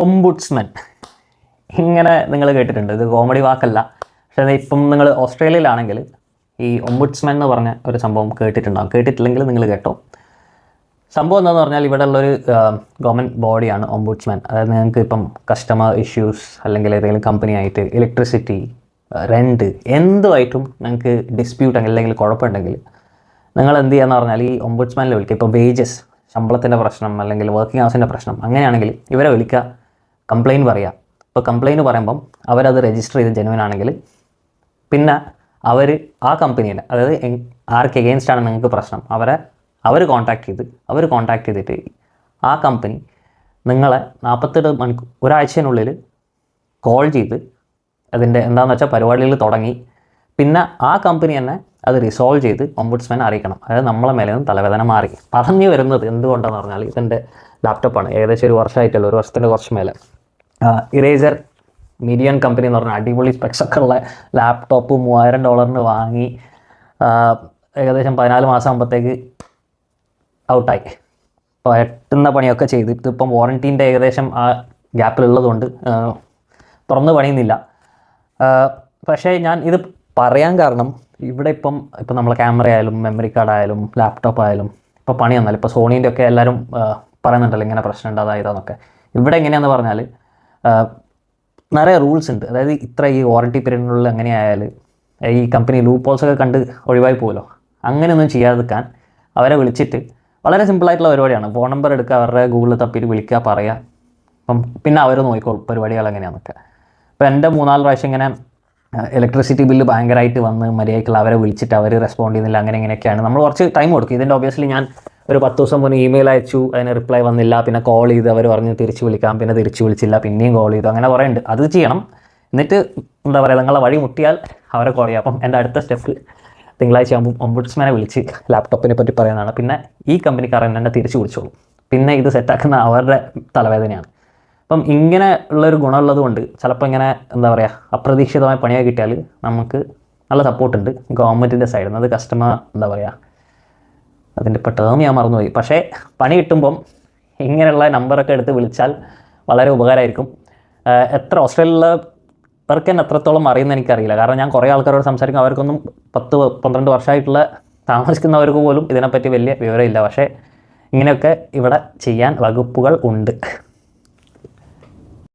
Ombudsman ഇങ്ങനെ നിങ്ങൾ കേട്ടിട്ടുണ്ട്. ഇത് കോമഡി വാക്കല്ല. പക്ഷേ അത് ഇപ്പം നിങ്ങൾ ഓസ്ട്രേലിയയിലാണെങ്കിൽ ഈ ഒംബുഡ്സ്മാൻ എന്ന് പറഞ്ഞ ഒരു സംഭവം കേട്ടിട്ടുണ്ടാകും. കേട്ടിട്ടില്ലെങ്കിൽ നിങ്ങൾ കേട്ടോ. സംഭവം എന്താണെന്ന് പറഞ്ഞാൽ ഇവിടെ ഉള്ളൊരു ഗവൺമെൻറ് ബോഡിയാണ് ഒംബുഡ്സ്മാൻ. അതായത് നിങ്ങൾക്ക് ഇപ്പം കസ്റ്റമർ ഇഷ്യൂസ് അല്ലെങ്കിൽ ഏതെങ്കിലും കമ്പനി ആയിട്ട് ഇലക്ട്രിസിറ്റി, റെൻറ്റ് എന്തുമായിട്ടും നിങ്ങൾക്ക് ഡിസ്പ്യൂട്ട് അല്ലെങ്കിൽ കുഴപ്പമുണ്ടെങ്കിൽ നിങ്ങൾ എന്ത് ചെയ്യാന്ന് പറഞ്ഞാൽ ഈ ഒംബുഡ്സ്മാനിൽ വിളിക്കുക. ഇപ്പോൾ വേജസ്, ശമ്പളത്തിൻ്റെ പ്രശ്നം അല്ലെങ്കിൽ വർക്കിംഗ് ഹവേഴ്സിൻ്റെ പ്രശ്നം അങ്ങനെയാണെങ്കിൽ ഇവരെ വിളിക്കുക, കംപ്ലയിൻറ്റ് പറയുക. ഇപ്പോൾ കംപ്ലയിൻറ്റ് പറയുമ്പം അവരത് രജിസ്റ്റർ ചെയ്ത് ജെനുവൻ ആണെങ്കിൽ പിന്നെ അവർ ആ കമ്പനീനെ, അതായത് ആർക്ക് എഗെയിൻസ്റ്റാണ് നിങ്ങൾക്ക് പ്രശ്നം, അവർ കോൺടാക്ട് ചെയ്തിട്ട് ആ കമ്പനി നിങ്ങളെ 48 മണിക്കൂർ ഒരാഴ്ചയിനുള്ളിൽ കോൾ ചെയ്ത് അതിൻ്റെ എന്താണെന്ന് വെച്ചാൽ പരിപാടികൾ തുടങ്ങി പിന്നെ ആ കമ്പനി തന്നെ അത് റിസോൾവ് ചെയ്ത് ഒംബുഡ്സ്മാനെ അറിയിക്കണം. അതായത് നമ്മളെ മേലെ നിന്ന് തലവേദന മാറി. പറഞ്ഞു വരുന്നത് എന്തുകൊണ്ടാണെന്ന് പറഞ്ഞാൽ ഇതെൻ്റെ ലാപ്ടോപ്പാണ്. ഏകദേശം ഒരു വർഷമായിട്ടുള്ള, ഒരു വർഷത്തിൻ്റെ കുറച്ച് മേലെ ഇറേസർ മീഡിയൻ കമ്പനി എന്ന് പറഞ്ഞാൽ അടിപൊളി സ്പെക്സൊക്കെ ഉള്ള ലാപ്ടോപ്പ് $3000 വാങ്ങി ഏകദേശം 14 മാസം ആകുമ്പോഴത്തേക്ക് ഔട്ടായി. അപ്പോൾ എട്ടുന്ന പണിയൊക്കെ ചെയ്തിട്ട് ഇപ്പം വാറൻറ്റീൻ്റെ ഏകദേശം ആ ഗ്യാപ്പിലുള്ളതുകൊണ്ട് തുറന്ന് പണിയുന്നില്ല. പക്ഷേ ഞാൻ ഇത് പറയാൻ കാരണം ഇവിടെ ഇപ്പം നമ്മളെ ക്യാമറ ആയാലും മെമ്മറി കാർഡ് ആയാലും ലാപ്ടോപ്പ് ആയാലും ഇപ്പോൾ പണി വന്നാലും ഇപ്പോൾ സോണീൻ്റെ ഒക്കെ എല്ലാവരും പറയുന്നുണ്ടല്ലോ ഇങ്ങനെ പ്രശ്നം ഉണ്ട് അതായതാന്നൊക്കെ. ഇവിടെ എങ്ങനെയാണെന്ന് പറഞ്ഞാൽ നിറയെ റൂൾസ് ഉണ്ട്. അതായത് ഇത്ര ഈ വാറൻറ്റി പീരീഡിനുള്ളിൽ എങ്ങനെയായാൽ ഈ കമ്പനി ലൂപ്പോൾസൊക്കെ കണ്ട് ഒഴിവായി പോകുമല്ലോ. അങ്ങനെയൊന്നും ചെയ്യാതിരിക്കാൻ അവരെ വിളിച്ചിട്ട് വളരെ സിമ്പിളായിട്ടുള്ള പരിപാടിയാണ്. ഫോൺ നമ്പർ എടുക്കുക, അവരുടെ ഗൂഗിളിൽ തപ്പിയിട്ട് വിളിക്കുക, പറയുക. അപ്പം പിന്നെ അവർ നോക്കിക്കോളും പരിപാടികൾ എങ്ങനെയാണെന്നൊക്കെ. ഇപ്പോൾ എൻ്റെ 3-4 പ്രാവശ്യം ഇങ്ങനെ ഇലക്ട്രിസിറ്റി ബില്ല് ഭയങ്കരമായിട്ട് വന്ന് മര്യാദയ്ക്കുള്ള അവരെ വിളിച്ചിട്ട് അവർ റെസ്പോണ്ട് ചെയ്യുന്നില്ല, അങ്ങനെ ഇങ്ങനെയൊക്കെയാണ്. നമ്മൾ കുറച്ച് ടൈം കൊടുക്കും. ഇതിൻ്റെ ഒബ്വിയസ്ലി ഞാൻ ഒരു 10 ദിവസം മുന്നേ ഇമെയിൽ അയച്ചു, അതിന് റിപ്ലൈ വന്നില്ല. പിന്നെ കോൾ ചെയ്ത് അവർ പറഞ്ഞ് തിരിച്ച് വിളിക്കാം, പിന്നെ തിരിച്ച് വിളിച്ചില്ല, പിന്നെയും കോൾ ചെയ്തു, അങ്ങനെ കുറേ ഉണ്ട്. അത് ചെയ്യണം. എന്നിട്ട് എന്താ പറയുക, നിങ്ങളെ വഴി മുട്ടിയാൽ അവരെ കോൾ ചെയ്യാം. അപ്പം എൻ്റെ അടുത്ത സ്റ്റെപ്പ് തിങ്കളാഴ്ച ആകുമ്പോൾ ഒംബുഡ്സ്മാനെ വിളിച്ച് ലാപ്ടോപ്പിനെ പറ്റി പറയുന്നതാണ്. പിന്നെ ഈ കമ്പനിക്കാരൻ എന്നെ തിരിച്ച് വിളിച്ചോളും. പിന്നെ ഇത് സെറ്റാക്കുന്ന അവരുടെ തലവേദനയാണ്. അപ്പം ഇങ്ങനെ ഉള്ളൊരു ഗുണമുള്ളത് കൊണ്ട് ചിലപ്പോൾ ഇങ്ങനെ എന്താ പറയുക അപ്രതീക്ഷിതമായ പണിയായി കിട്ടിയാൽ നമുക്ക് നല്ല സപ്പോർട്ടുണ്ട് ഗവൺമെൻറ്റിൻ്റെ സൈഡിൽ നിന്ന്. അത് കസ്റ്റമർ എന്താ പറയുക അതിൻ്റെ ഇപ്പോൾ ടേം ഞാൻ മറന്നുപോയി. പക്ഷേ പണി കിട്ടുമ്പം ഇങ്ങനെയുള്ള നമ്പറൊക്കെ എടുത്ത് വിളിച്ചാൽ വളരെ ഉപകാരമായിരിക്കും. എത്ര ഓസ്ട്രേലിയയിലുള്ളവർക്ക് തന്നെ എത്രത്തോളം അറിയുമെന്ന് എനിക്കറിയില്ല. കാരണം ഞാൻ കുറേ ആൾക്കാരോട് സംസാരിക്കും, അവർക്കൊന്നും 10-12 വർഷമായിട്ടുള്ള താമസിക്കുന്നവർക്ക് പോലും ഇതിനെപ്പറ്റി വലിയ വിവരമില്ല. പക്ഷേ ഇങ്ങനെയൊക്കെ ഇവിടെ ചെയ്യാൻ വകുപ്പുകൾ ഉണ്ട്.